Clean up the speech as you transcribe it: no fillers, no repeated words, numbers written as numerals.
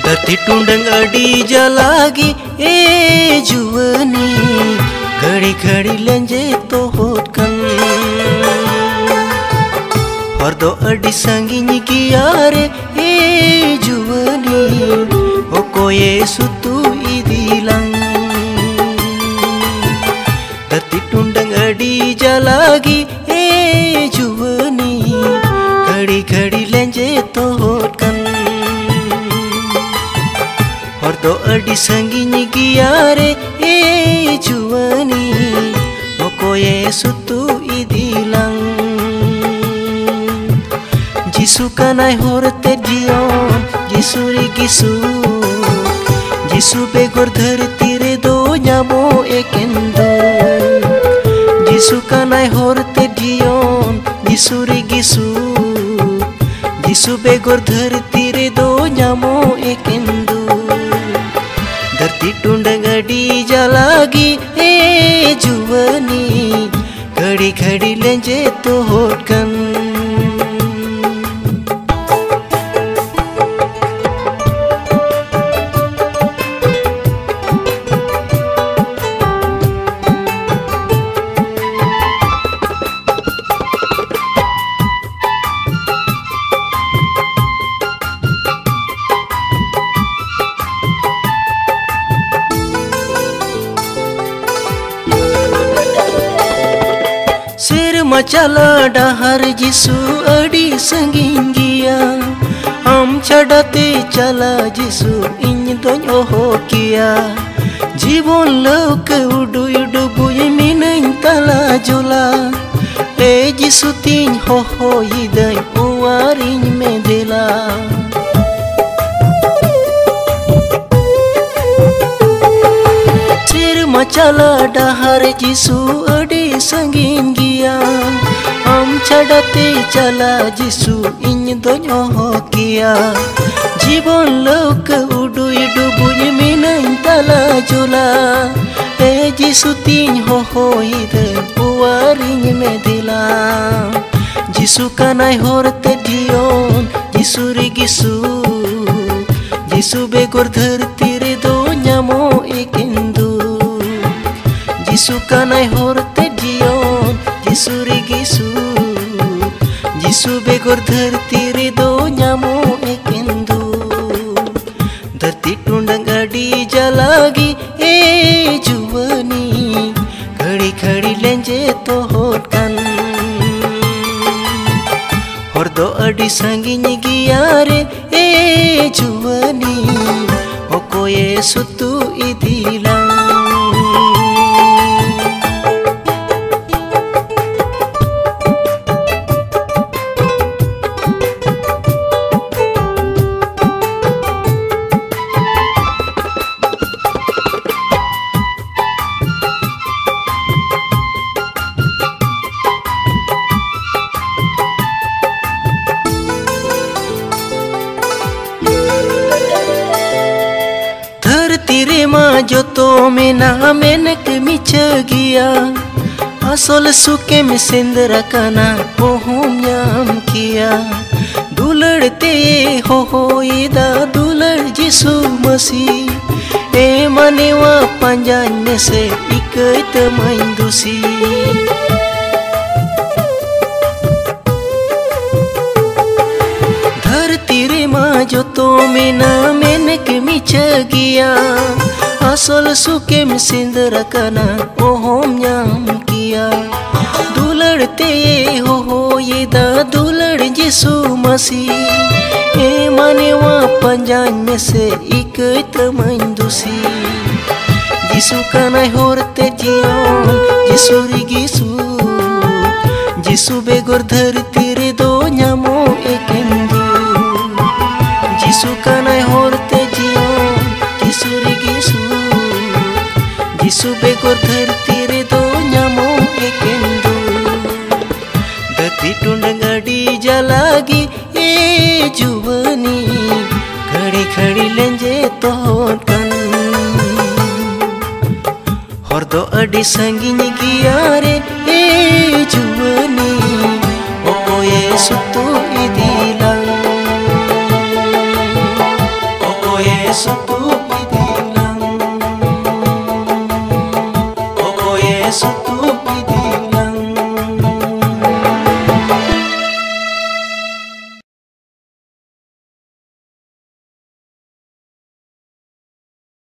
धरती टुंडंग अड़ी जलागी ए जुवनी घड़ी घड़ी लंजे तो होत कन और दो अड़ी संगिनी की यारे ए जुवनी ओ कोये सुतु इदिलंग धरती टुंडंग अड़ी जलागी ए जुवनी घड़ी घड़ी लंजे तो होत कन और दो अड़ी संगिनी गिया रे ए जुवनी ओ कोये सुतु इदिलंग जिसु कनाय होरते जियोन जिसु रे गिसु जिसु बेगोर धरती रे दो ᱧᱟᱢो एकेंदो जिसु कनाय होरते जियोन जिसु रे गिसु जिसु बेगोर धरती रे दो ᱧामो एकेंदो धरती टुंडंग अड़ी जलागी ए जुवनी घड़ी घड़ी लेंजे तो होत कन चला डहर जिसु अड़ी संगीन गिया हम छड़ाते चला जिसु इन दोन ओहो किया जीवन लोक उडु उडु बुय मिनन तला जुला ए जिसु तीन हो इदय उवारिन में दिला सिर मचला डहर जिसु अड़ी संगीन गिया हम छड़ाते चला जिसु इन दोनों हो किया जीवन लोक उडु उडु बुय मिनन तला जुला ए जिसु तीन हो इदय उवारिन में दिला जिसु कनाय होरते जियोन जिसु रे गिसु जिसु बेगोर धरती रे दो ᱧᱟᱢो एकेंदो जिसु कनाय होरते जियोन जिसु रे गिसु जिसु बेगोर धरती रे दो ᱧामो एकेंदो धरती टुंडंग अड़ी जलागी ए जुवनी घड़ी घड़ी लेंजे तो होत कन और दो अड़ी संगिनी गिया रे ए जुवनी ओ कोये सुतु इदिलंग धरती माँ जो तो मेना मेनक मिच गिया असोल सुके में सिंदरा कना ओहोम ᱧᱟᱢ किया दुलड़ते हो इदा दुलड़ जिसु मसी ए मनेवा पंजान में से इकत मंदुसी धरती रे माँ जो तो मेना मेनक मिच गिया असोल सुके में सिंदरा कना ओहोम ᱧाम किया दुलड़ते हो इदा दुलड़ जिसु मसी ए मनेवा पंजान में से इकत मंदुसी जिसु कनाय होरते जियोन जिसु रे गिसु जिसु बेगोर धरती रे दो ᱧामो एकेंदो जिसु कनाय होरते जियोन जिसु रे गिसु जिसु बेगोर धरती रे दो ᱧामो एकेंदो धरती टुंडंग अड़ी जलागी ए जुवनी घड़ी घड़ी लेंजे तो होत कन और दो अड़ी संगिनी गिया रे ए जुवनी ओ कोये सुतु इदिलंग ओ Yesu tu pidilang, oh Yesu